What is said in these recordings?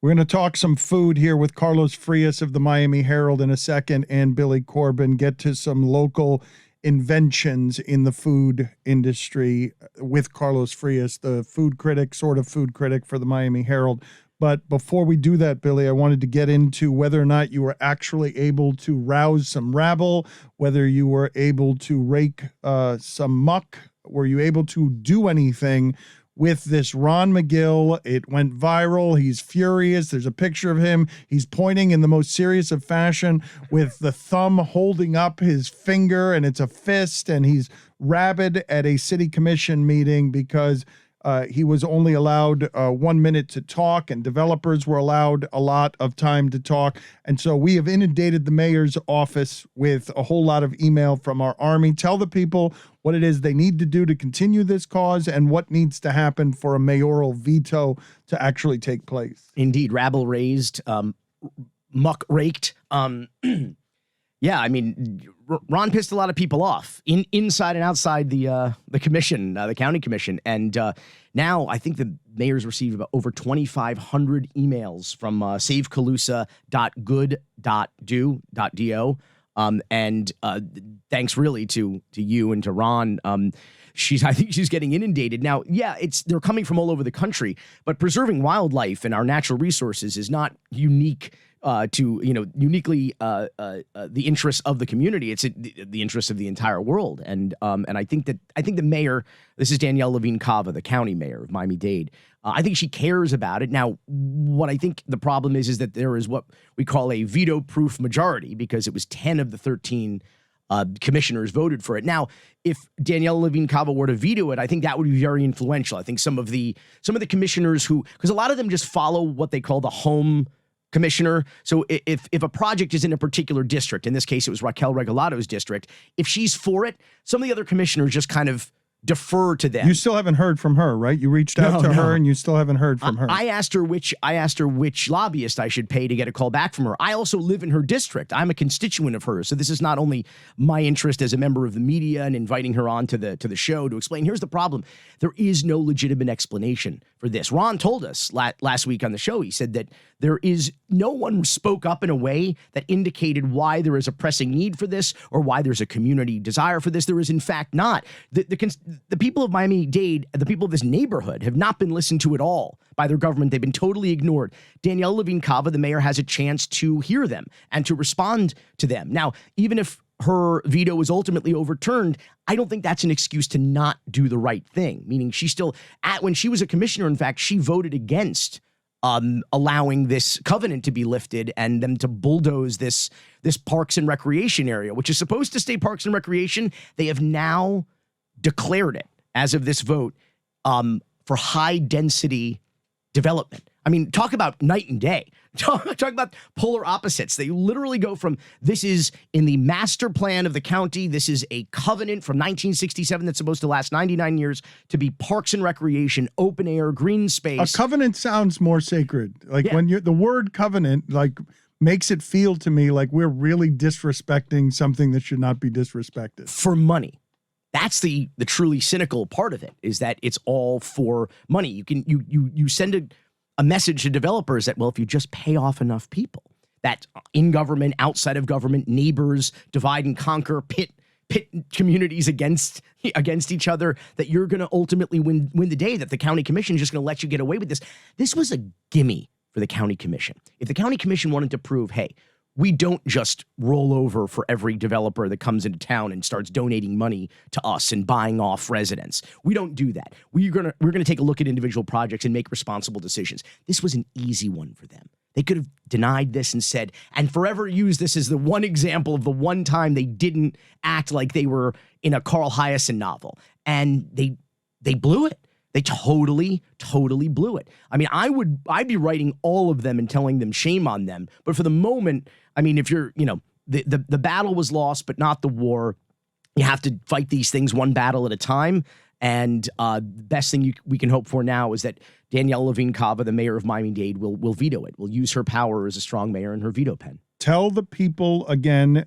We're going to talk some food here with Carlos Frias of the Miami Herald in a second, and Billy Corben, get to some local inventions in the food industry with Carlos Frias, the food critic, sort of food critic for the Miami Herald. But before we do that, Billy, I wanted to get into whether or not you were actually able to rouse some rabble, whether you were able to rake some muck. Were you able to do anything with this Ron Magill? It went viral. He's furious. There's a picture of him. He's pointing in the most serious of fashion with the thumb holding up his finger, and it's a fist, and he's rabid at a city commission meeting because he was only allowed 1 minute to talk, and developers were allowed a lot of time to talk. And so we have inundated the mayor's office with a whole lot of email from our army. Tell the people what it is they need to do to continue this cause and what needs to happen for a mayoral veto to actually take place. Indeed, rabble raised, muck raked. Yeah, I mean, Ron pissed a lot of people off inside and outside the commission, the county commission. And now I think the mayor's received about over 2,500 emails from savecalusa.good.do. And thanks really to you and to Ron. I think she's getting inundated. Now, yeah, they're coming from all over the country, but preserving wildlife and our natural resources is not uniquely the interests of the community. It's the interests of the entire world. And I think the mayor, this is Danielle Levine Cava, the county mayor of Miami-Dade. I think she cares about it. Now, what I think the problem is that there is what we call a veto-proof majority, because it was 10 of the 13 commissioners voted for it. Now, if Danielle Levine Cava were to veto it, I think that would be very influential. I think some of the commissioners because a lot of them just follow what they call the home commissioner. So if a project is in a particular district, in this case it was Raquel Regalato's district, if she's for it, some of the other commissioners just kind of defer to them. You still haven't heard from her, right? You reached out to her and you still haven't heard from her. I asked her which lobbyist I should pay to get a call back from her. I also live in her district. I'm a constituent of hers. So this is not only my interest as a member of the media and inviting her on to the show to explain. Here's the problem. There is no legitimate explanation for this. Ron told us last week on the show, he said that no one spoke up in a way that indicated why there is a pressing need for this or why there's a community desire for this. There is in fact not. The people of Miami-Dade, the people of this neighborhood, have not been listened to at all by their government. They've been totally ignored. Danielle Levine Cava, the mayor, has a chance to hear them and to respond to them. Now, even if her veto is ultimately overturned, I don't think that's an excuse to not do the right thing. Meaning when she was a commissioner, in fact, she voted against allowing this covenant to be lifted and them to bulldoze this Parks and Recreation area, which is supposed to stay Parks and Recreation. They have now declared it, as of this vote, for high density development. I mean, talk about night and day. Talk about polar opposites. They literally go from, this is in the master plan of the county, this is a covenant from 1967 that's supposed to last 99 years, to be Parks and Recreation, open air, green space. A covenant sounds more sacred. When the word covenant, makes it feel to me like we're really disrespecting something that should not be disrespected. For money. That's the truly cynical part of it, is that it's all for money. You send a message to developers that, well, if you just pay off enough people, that in government, outside of government, neighbors, divide and conquer, pit communities against each other, that you're going to ultimately win the day, that the county commission is just going to let you get away with this. This was a gimme for the county commission. If the county commission wanted to prove, hey, we don't just roll over for every developer that comes into town and starts donating money to us and buying off residents. We don't do that. We're gonna take a look at individual projects and make responsible decisions. This was an easy one for them. They could have denied this and said, and forever use this as the one example of the one time they didn't act like they were in a Carl Hiaasen novel. And they blew it. They totally blew it. I mean, I'd be writing all of them and telling them shame on them. But for the moment, I mean, if you're, the battle was lost, but not the war. You have to fight these things one battle at a time. And the best thing we can hope for now is that Danielle Levine Cava, the mayor of Miami-Dade, will veto it. Will use her power as a strong mayor and her veto pen. Tell the people again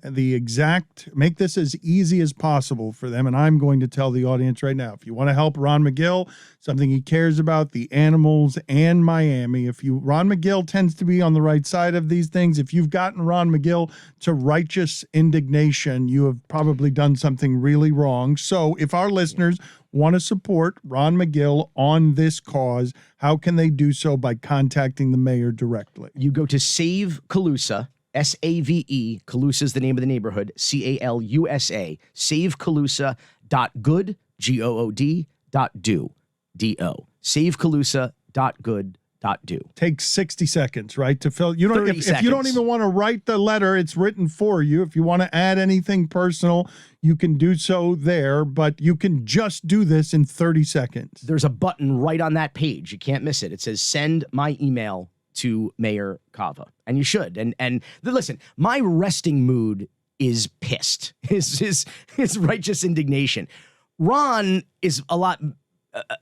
make this as easy as possible for them. And I'm going to tell the audience right now, if you want to help Ron Magill, something he cares about, the animals and Miami. Ron Magill tends to be on the right side of these things. If you've gotten Ron Magill to righteous indignation, you have probably done something really wrong. So if our listeners want to support Ron Magill on this cause, how can they do so? By contacting the mayor directly. You go to Save Calusa, SAVE, Calusa is the name of the neighborhood, CALUSA, savecalusa.good, GOOD.do, D-O, savecalusa.good.do. Takes 60 seconds, right, to fill. You don't. 30 If you don't even want to write the letter, it's written for you. If you want to add anything personal, you can do so there. But you can just do this in 30 seconds. There's a button right on that page. You can't miss it. It says "Send my email to Mayor Cava," and you should. And listen, my resting mood is pissed. His righteous indignation. Ron is a lot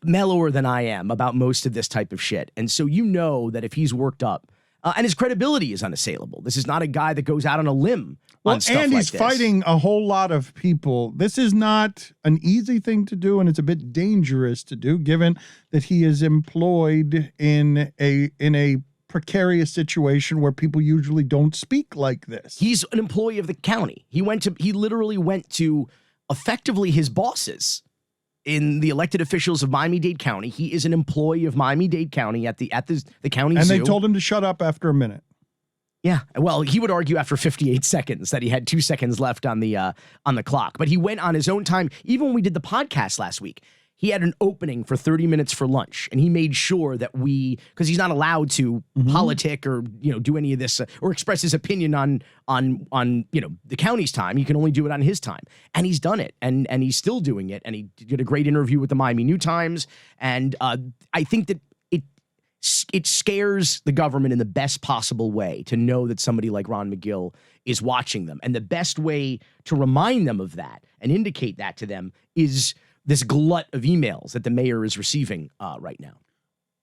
mellower than I am about most of this type of shit. And so you know that if he's worked up, and his credibility is unassailable. This is not a guy that goes out on a limb on stuff and like he's this. fighting a whole lot of people. This is not an easy thing to do, and it's a bit dangerous to do, given that he is employed in a precarious situation where people usually don't speak like this. He's an employee of the county. He literally went to effectively his bosses in the elected officials of Miami-Dade County. He is an employee of Miami-Dade County at the county zoo. And they told him to shut up after a minute. Yeah, well, he would argue after 58 seconds that he had 2 seconds left on the clock. But he went on his own time. Even when we did the podcast last week, he had an opening for 30 minutes for lunch, and he made sure that because he's not allowed to politic or do any of this or express his opinion on the county's time. He can only do it on his time, and he's done it, and he's still doing it. And he did a great interview with the Miami New Times, and I think that it scares the government in the best possible way to know that somebody like Ron Magill is watching them, and the best way to remind them of that and indicate that to them is this glut of emails that the mayor is receiving right now.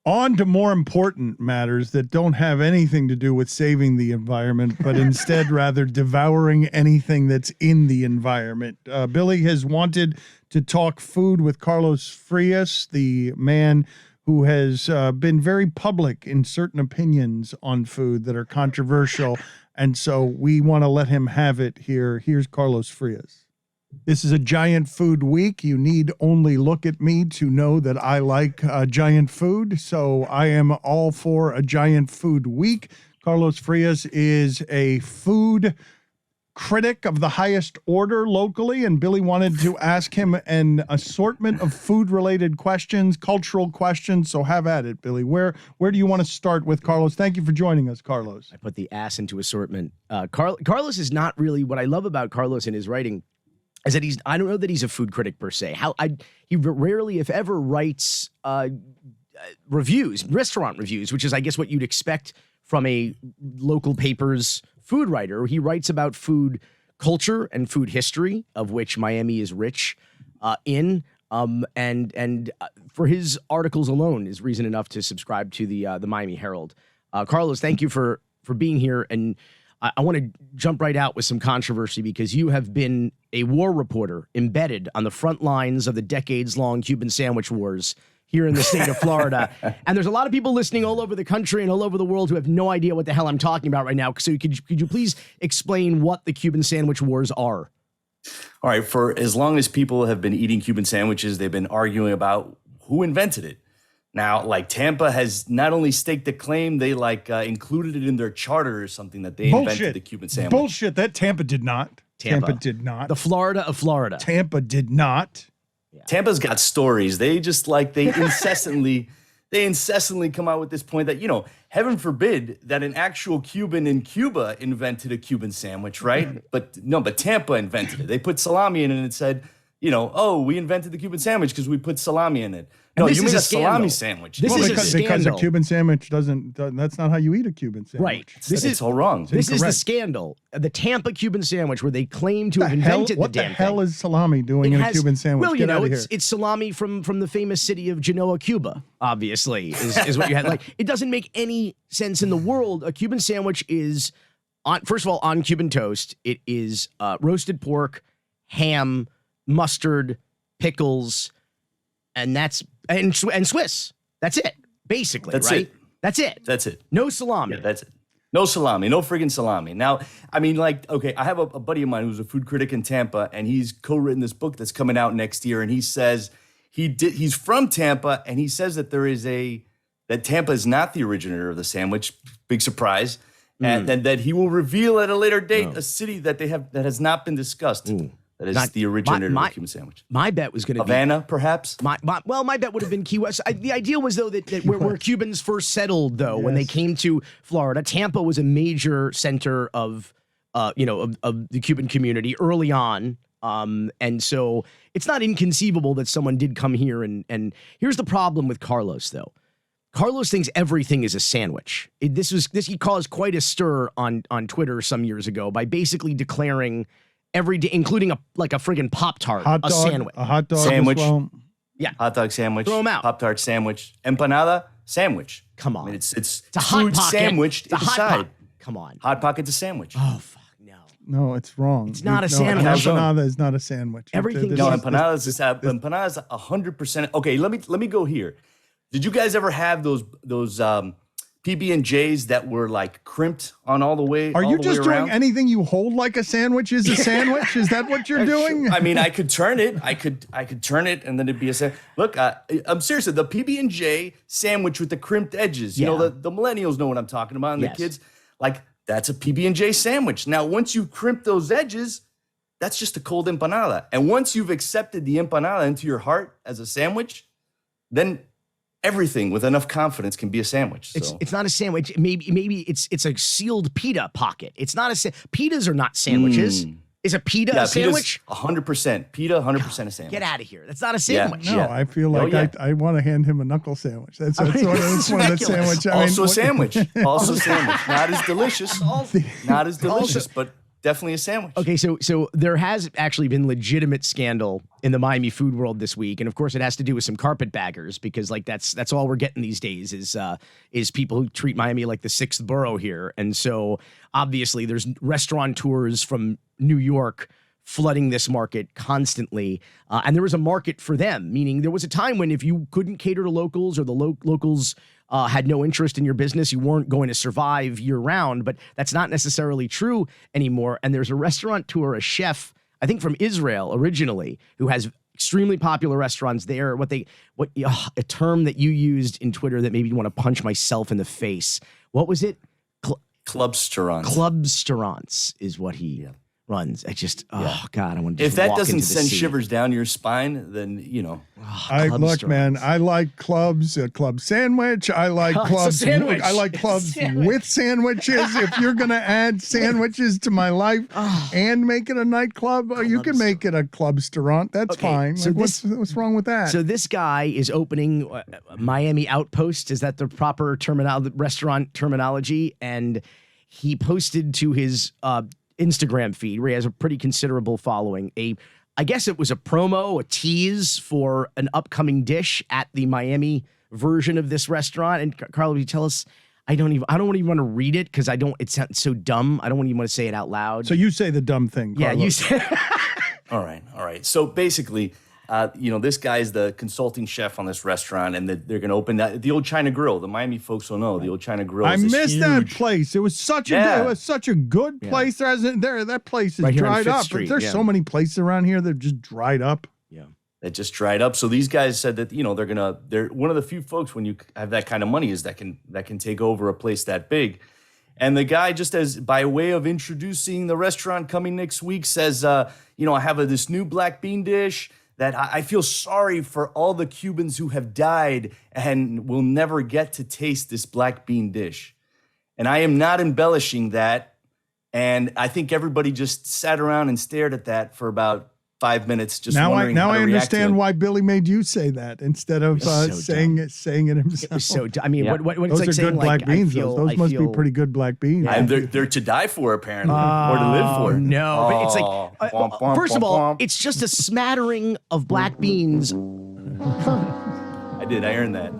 On to more important matters that don't have anything to do with saving the environment, but instead rather devouring anything that's in the environment. Billy has wanted to talk food with Carlos Frias, the man who has been very public in certain opinions on food that are controversial. And so we want to let him have it here. Here's Carlos Frias. This is a giant food week. You need only look at me to know that I like giant food. So I am all for a giant food week. Carlos Frias is a food critic of the highest order locally, and Billy wanted to ask him an assortment of food-related questions, cultural questions. So have at it, Billy. Where do you want to start with Carlos? Thank you for joining us, Carlos. I put the ass into assortment. Carlos is not really what I love about Carlos in his writing. Is that I don't know that he's a food critic per se. He rarely, if ever, writes reviews, restaurant reviews, which is, I guess, what you'd expect from a local paper's food writer. He writes about food culture and food history, of which Miami is rich in. And for his articles alone is reason enough to subscribe to the Miami Herald. Carlos, thank you for being here. And I want to jump right out with some controversy because you have been a war reporter embedded on the front lines of the decades-long Cuban sandwich wars here in the state of Florida. And there's a lot of people listening all over the country and all over the world who have no idea what the hell I'm talking about right now. So could you please explain what the Cuban sandwich wars are? All right. For as long as people have been eating Cuban sandwiches, they've been arguing about who invented it. Now, like Tampa has not only staked a claim, they included it in their charter or something that they invented the Cuban sandwich. Bullshit. That Tampa did not. Tampa did not. The Florida of Florida. Tampa did not. Yeah. Tampa's got stories. They just they incessantly come out with this point that, heaven forbid that an actual Cuban in Cuba invented a Cuban sandwich, right? But Tampa invented it. They put salami in it and it said, we invented the Cuban sandwich because we put salami in it. No, you made a salami sandwich. This is a scandal. Because a Cuban sandwich that's not how you eat a Cuban sandwich. Right. It's all wrong. This is the scandal. The Tampa Cuban sandwich where they claim to have invented the damn thing. What the hell is salami doing in a Cuban sandwich? Well, it's salami from the famous city of Genoa, Cuba, obviously, is what you had. It doesn't make any sense in the world. A Cuban sandwich is First of all, on Cuban toast, it is roasted pork, ham, mustard, pickles, and Swiss. That's it, basically. That's right? it. That's it. That's it. No salami. Yeah, that's it. No salami, no friggin' salami. Now, I mean, like, okay, I have a buddy of mine who's a food critic in Tampa, and he's co-written this book that's coming out next year, and he says he's from Tampa, and he says that that Tampa is not the originator of the sandwich. Big surprise. And that he will reveal at a later date a city that has not been discussed. That is the originator of the Cuban sandwich. My bet was going to be Havana, perhaps? My bet would have been Key West. The idea was, though, that where Cubans first settled, though, when they came to Florida, Tampa was a major center of the Cuban community early on. And so it's not inconceivable that someone did come here. And here's the problem with Carlos, though. Carlos thinks everything is a sandwich. He caused quite a stir on Twitter some years ago by basically declaring every day, including a friggin' Pop-Tart, a sandwich. A hot dog sandwich. as well. Yeah. Hot dog sandwich. Throw 'em out. Pop-Tart sandwich. Empanada sandwich. Come on. I mean, it's a hot food pocket. sandwiched It's a hot inside. pocket. Come on. Hot pocket's a sandwich. Oh, fuck, no. No, it's wrong. It's not a No, sandwich. Empanada is not a sandwich. Everything This No, is- empanadas is 100%. Okay, let me go here. Did you guys ever have those PB&Js that were like crimped on all the way? Are all you the just way doing around? anything you hold like a sandwich is a sandwich? Is that what you're doing? I mean, I could turn it. I could turn it, and then it'd be a sandwich. Look, I'm serious. The PB&J sandwich with the crimped edges. You know, the millennials know what I'm talking about, and the kids, like, that's a PB&J sandwich. Now, once you crimp those edges, that's just a cold empanada. And once you've accepted the empanada into your heart as a sandwich, then everything with enough confidence can be a sandwich. So. It's not a sandwich. Maybe it's a sealed pita pocket. It's not pitas are not sandwiches. Is a pita a sandwich? 100%. Pita, 100% a sandwich. Get out of here. That's not a sandwich. No, I feel like I want to hand him a knuckle sandwich. That's one of the sandwich. Also a sandwich. Also a sandwich. Not as delicious. Not as delicious, but definitely a sandwich. Okay, so there has actually been legitimate scandal in the Miami food world this week, and of course it has to do with some carpetbaggers because like that's all we're getting these days is people who treat Miami like the sixth borough here, and so obviously there's restaurateurs from New York flooding this market constantly, and there was a market for them, meaning there was a time when if you couldn't cater to locals or the locals had no interest in your business, you weren't going to survive year round, but that's not necessarily true anymore. And there's a restaurateur, a chef, I think from Israel originally, who has extremely popular restaurants there. A term that you used in Twitter that made me want to punch myself in the face. What was it? Clubstaurants. Clubstaurants is what he runs. I just, God, I want to just If that walk doesn't into the send sea. shivers down your spine, then, you know. Look, man, I like clubs, a club sandwich. I like clubs. sandwich. I like clubs with sandwiches. If you're going to add sandwiches to my life and make it a nightclub, you can make it a clubstaurant. That's fine. so Like, what's wrong with that? So this guy is opening Miami Outpost. Is that the proper restaurant terminology? And he posted to his Instagram feed where he has a pretty considerable following. I guess it was a promo, a tease for an upcoming dish at the Miami version of this restaurant. And Carl, would you tell us? I don't even want to read it because it sounds so dumb. I don't even want to say it out loud. So you say the dumb thing, Carlos. Yeah, you say. All right. So basically, this guy is the consulting chef on this restaurant, and they're going to open the old China Grill. The Miami folks will know the old China Grill. I is missed that place. It was such a good place. That place is Right here on dried Fifth up. Street, There's so many places around here that have just dried up. Yeah. That just dried up. So these guys said that they're one of the few folks when you have that kind of money is that can take over a place that big. And the guy, just as by way of introducing the restaurant coming next week, says, I have this new black bean dish that I feel sorry for all the Cubans who have died and will never get to taste this black bean dish. And I am not embellishing that. And I think everybody just sat around and stared at that for about 5 minutes, just wondering how to I react to understand it. why Billy made you say that instead of saying it himself. It was so. I mean, what Those it's like are saying good black like beans. I feel, those must be pretty good black beans. And they're to die for, apparently, or to live for. No, but it's like Womp, womp, first of womp, all, womp. it's just a smattering of black beans. I did. I earned that.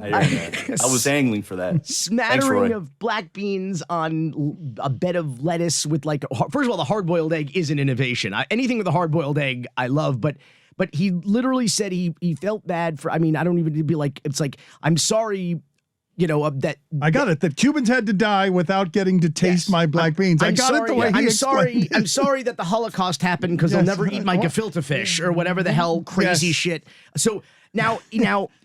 I was angling for that. Smattering of black beans on a bed of lettuce with like, first of all, the hard-boiled egg is an innovation. Anything with a hard-boiled egg, I love, but he literally said he felt bad for, I mean, I don't even be like, it's like, I'm sorry, you know, that I got it. That Cubans had to die without getting to taste my black beans. I got it the way he explained it. I'm sorry that the Holocaust happened because they'll never eat my gefilte fish or whatever the hell crazy shit. So now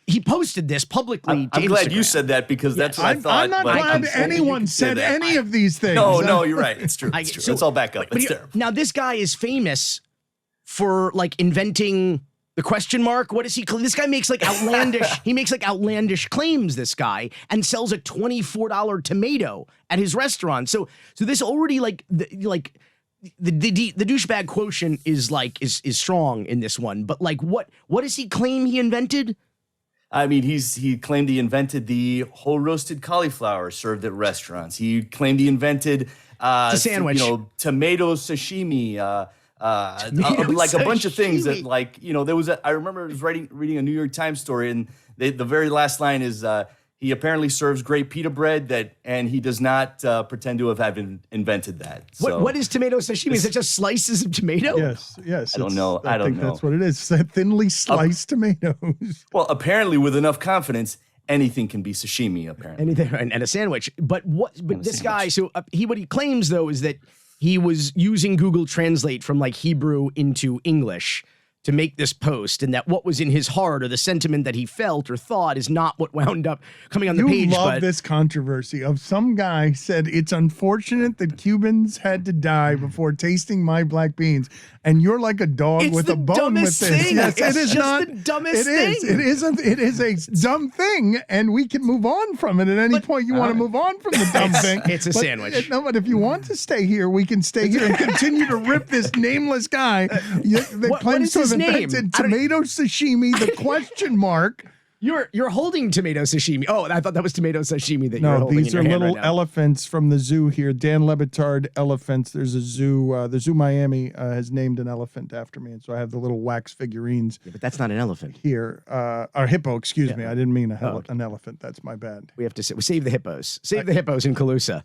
he posted this publicly. I'm glad you said that because that's what I thought. I'm not glad anyone said any of these things. No, you're right. It's true. It's true. Let's all back up. It's terrible. Now this guy is famous for like inventing the question mark. What is he? This guy makes like outlandish. He makes like outlandish claims. This guy and sells a $24 tomato at his restaurant. So this already like the douchebag quotient is strong in this one. But like what does he claim he invented? I mean, he claimed he invented the whole roasted cauliflower served at restaurants. He claimed he invented the sandwich, tomato sashimi. Like a bunch of things that, like, you know, I remember I was reading a New York Times story, and the very last line is he apparently serves great pita bread and he does not pretend to have invented that. So, what is tomato sashimi? Is it just slices of tomato? Yes. I don't know. I think that's what it is. Thinly sliced tomatoes. Well, apparently with enough confidence, anything can be sashimi, apparently. Anything, and a sandwich. But this guy, so what he claims, though, is that he was using Google Translate from like Hebrew into English to make this post, and that what was in his heart or the sentiment that he felt or thought is not what wound up coming on the page. You love this controversy of some guy said it's unfortunate that Cubans had to die before tasting my black beans, and you're like a dog with a bone with this. Thing. Yes, it is not the dumbest thing. It isn't. It is a dumb thing, and we can move on from it at any point you want to move on from the dumb thing. It's a sandwich. No, but if you want to stay here, we can stay here and continue to rip this nameless guy that claims to have invented tomato sashimi, the question mark. You're holding tomato sashimi. Oh, I thought that was tomato sashimi that you're holding. No, these are little elephants from the zoo here. Dan LeBatard elephants. There's a zoo. The Zoo Miami has named an elephant after me, and so I have the little wax figurines. Yeah, but that's not an elephant here. Or hippo. Excuse me. I didn't mean an elephant. That's my bad. We have to save the hippos. Save the hippos in Calusa.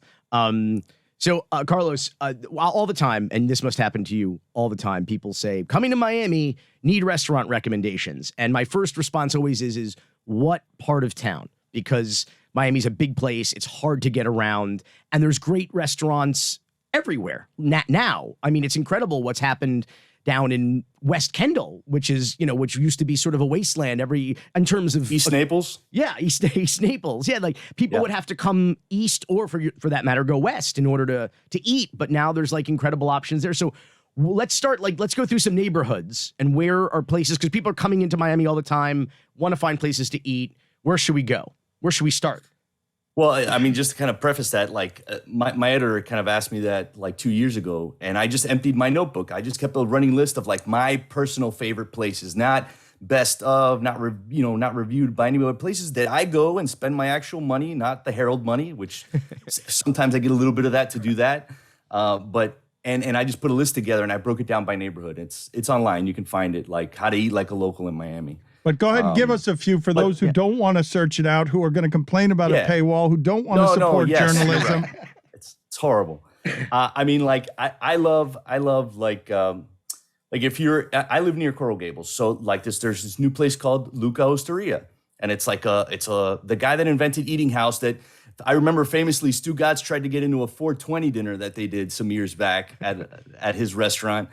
So, Carlos, all the time, and this must happen to you all the time, people say, coming to Miami, need restaurant recommendations. And my first response always is what part of town? Because Miami's a big place. It's hard to get around. And there's great restaurants everywhere. Now, I mean, it's incredible what's happened down in West Kendall, which used to be sort of a wasteland in terms of East Naples. Yeah, East Naples. Yeah, like people would have to come east or for that matter go west in order to eat. But now there's like incredible options there. So let's go through some neighborhoods and where are places, because people are coming into Miami all the time, want to find places to eat. Where should we go? Where should we start? Well, I mean, just to kind of preface that, like my editor kind of asked me that like 2 years ago, and I just emptied my notebook. I just kept a running list of like my personal favorite places, not best of, not reviewed by anybody, but places that I go and spend my actual money, not the Herald money, which sometimes I get a little bit of that to do that. But I just put a list together and I broke it down by neighborhood. It's online. You can find it, like how to eat like a local in Miami. But go ahead and give us a few for those who don't want to search it out, who are going to complain about a paywall, who don't want to support journalism. Right. It's horrible. I mean, like I love like if I live near Coral Gables, so like there's this new place called Luca Osteria, and it's like the guy that invented Eating House that I remember famously Stugotz tried to get into a 420 dinner that they did some years back at his restaurant.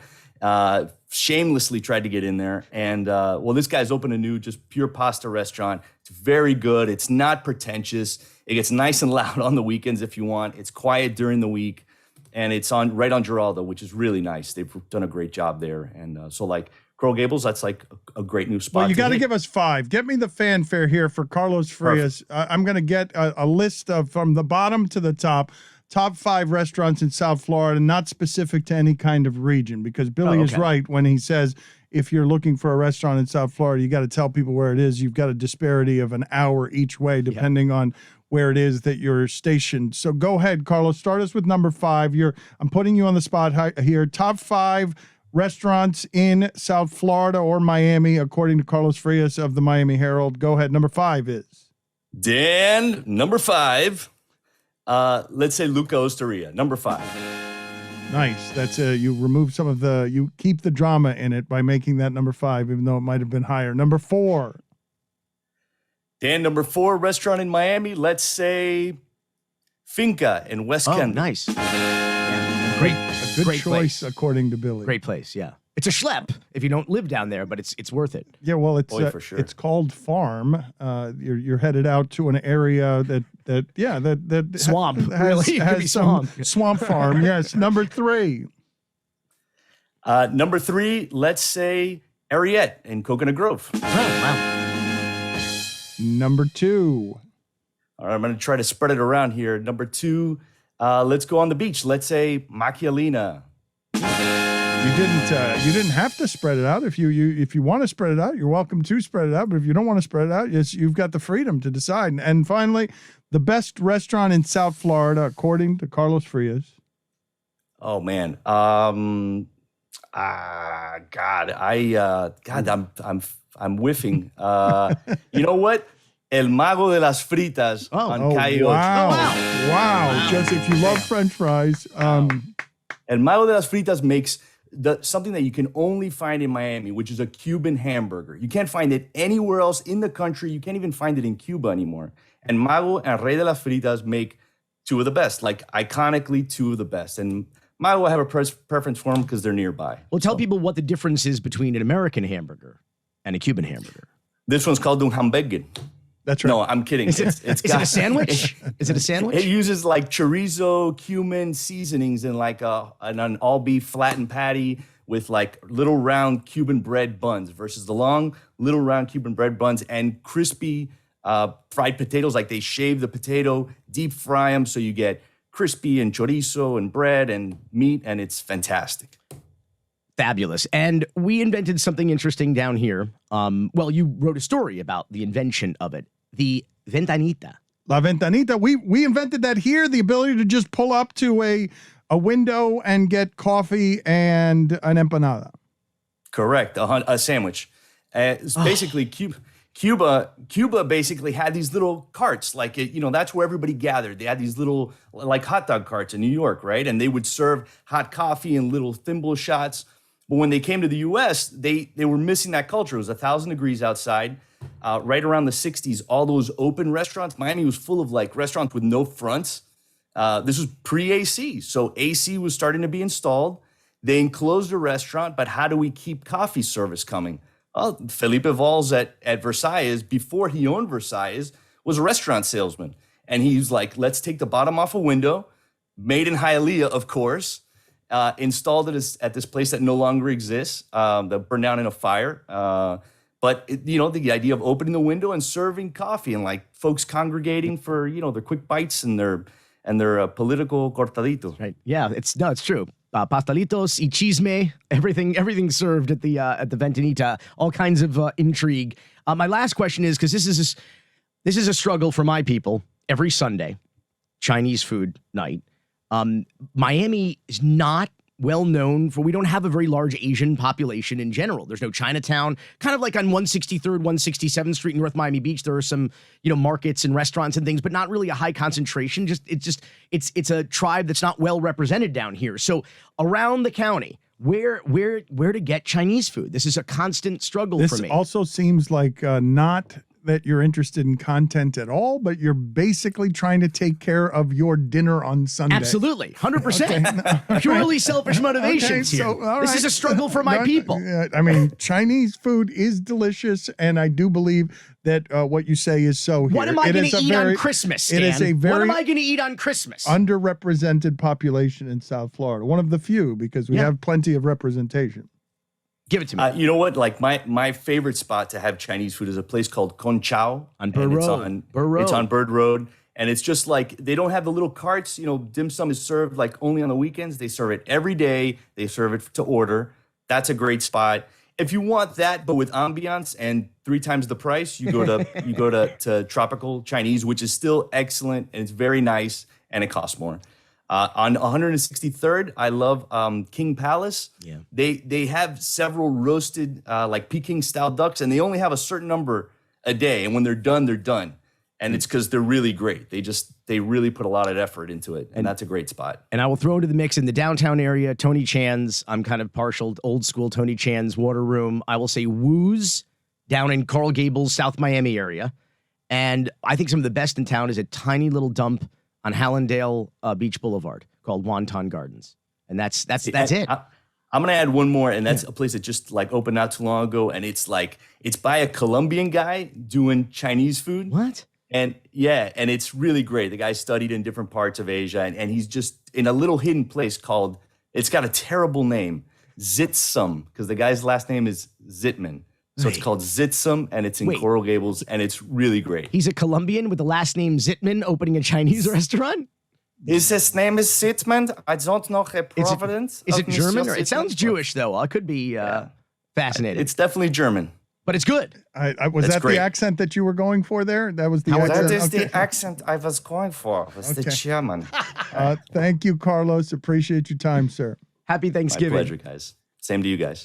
Shamelessly tried to get in there. And, this guy's opened a new just pure pasta restaurant. It's very good. It's not pretentious. It gets nice and loud on the weekends if you want. It's quiet during the week. And it's right on Giraldo, which is really nice. They've done a great job there. And so like Coral Gables, that's like a great new spot. Well, you got to give us 5. Get me the fanfare here for Carlos Frias. I'm going to get a list of from the bottom to the top 5 restaurants in South Florida, not specific to any kind of region, because Billy is right when he says if you're looking for a restaurant in South Florida, you got to tell people where it is. You've got a disparity of an hour each way, depending on where it is that you're stationed. So go ahead, Carlos. Start us with number 5. I'm putting you on the spot here. Top 5 restaurants in South Florida or Miami, according to Carlos Frias of the Miami Herald. Go ahead. Number 5 is? Dan, number 5. Let's say Luca Osteria, number 5. Nice. That's you remove some of you keep the drama in it by making that number 5, even though it might have been higher. Number 4. Dan, number 4 restaurant in Miami. Let's say Finca in West Kendall. Nice. Yeah. Great Good choice, place. according to Billy. Great place, yeah. It's a schlep if you don't live down there, but it's worth it. Yeah, well, it's for sure. It's called farm. You're headed out to an area that Swamp, has, really? has some swamp farm. Yes. Number 3. Number 3, let's say Ariete in Coconut Grove. Oh, wow. Number 2. All right, I'm going to try to spread it around here. Number 2, let's go on the beach. Let's say Macchialina. You didn't have to spread it out. If you want to spread it out, you're welcome to spread it out. But if you don't want to spread it out, you've got the freedom to decide. And finally, the best restaurant in South Florida, according to Carlos Frias. Oh man, God, I'm whiffing. You know what? El Mago de las Fritas on Calle Wow. Just if you love French fries. El Mago de las Fritas makes something that you can only find in Miami, which is a Cuban hamburger. You can't find it anywhere else in the country. You can't even find it in Cuba anymore. And Mago and Rey de las Fritas make 2 of the best, like iconically 2 of the best. And Mago, I have a preference for them because they're nearby. Well, tell people what the difference is between an American hamburger and a Cuban hamburger. This one's called un hamburger. That's right. No, I'm kidding. Is it a sandwich? Is it a sandwich? It uses like chorizo, cumin seasonings and like an all beef flattened patty with like little round Cuban bread buns versus the long little round Cuban bread buns and crispy fried potatoes. Like they shave the potato, deep fry them so you get crispy and chorizo and bread and meat, and it's fantastic. Fabulous. And we invented something interesting down here. Well, you wrote a story about the invention of it, the ventanita. La ventanita. We invented that here, the ability to just pull up to a window and get coffee and an empanada. Correct. A sandwich. It's basically Cuba basically had these little carts, like that's where everybody gathered. They had these little like hot dog carts in New York, right? And they would serve hot coffee in little thimble shots. But when they came to the U.S., they were missing that culture. It was 1,000 degrees outside. Right around the 60s, all those open restaurants. Miami was full of like restaurants with no fronts. This was pre-AC, so AC was starting to be installed. They enclosed a restaurant, but how do we keep coffee service coming? Well, Felipe Valls at Versailles, before he owned Versailles, was a restaurant salesman. And he was like, let's take the bottom off a window, made in Hialeah, of course, installed it at this place that no longer exists, that burned down in a fire. But the idea of opening the window and serving coffee and like folks congregating for, their quick bites and their political cortaditos. Right. Yeah, it's true. Pastelitos y chisme, everything served at the ventanita, all kinds of intrigue. My last question is, because this is a struggle for my people every Sunday, Chinese food night. Miami is not well known for, we don't have a very large Asian population in general. There's no Chinatown. Kind of like on 163rd, 167th Street in North Miami Beach, there are some, markets and restaurants and things, but not really a high concentration. It's a tribe that's not well represented down here. So around the county, where to get Chinese food? This is a constant struggle for me. This also seems like not that you're interested in content at all, but you're basically trying to take care of your dinner on Sunday. Absolutely. 100%. Okay. Purely selfish motivations here. This is a struggle for my people. I mean, Chinese food is delicious, and I do believe that what you say is so here. What am I going to eat on Christmas, Dan? It is a very what am I going to eat on Christmas? Underrepresented population in South Florida. One of the few, because we have plenty of representation. Give it to me. You know what? Like my favorite spot to have Chinese food is a place called Con Chao. On Bird Road. It's on Bird Road. And it's just like, they don't have the little carts. Dim sum is served like only on the weekends. They serve it every day. They serve it to order. That's a great spot. If you want that, but with ambiance and 3 times the price, you go to Tropical Chinese, which is still excellent and it's very nice and it costs more. On 163rd, I love King Palace. Yeah. They have several roasted like Peking style ducks, and they only have a certain number a day. And when they're done, they're done. And it's because they're really great. They really put a lot of effort into it, and that's a great spot. And I will throw into the mix in the downtown area, Tony Chan's. I'm kind of partial to old school Tony Chan's Water Room. I will say Woo's down in Coral Gables, South Miami area. And I think some of the best in town is a tiny little dump on Hallandale Beach Boulevard called Wonton Gardens. And that's it. I'm going to add one more, and that's a place that just like opened not too long ago. And it's by a Colombian guy doing Chinese food. What? And yeah, and it's really great. The guy studied in different parts of Asia, and he's just in a little hidden place called, it's got a terrible name, Zitsum, because the guy's last name is Zitman. So it's called Zitsum, and it's in Coral Gables, and it's really great. He's a Colombian with the last name Zitman opening a Chinese restaurant? His name is Zitman. I don't know the provenance. Is it German? It sounds Jewish, though. I could be fascinated. It's definitely German. But it's good. Was that great. the accent that you were going for there? That was the accent? That is the accent I was going for. Was the German. Thank you, Carlos. Appreciate your time, sir. Happy Thanksgiving. My pleasure, guys. Same to you guys.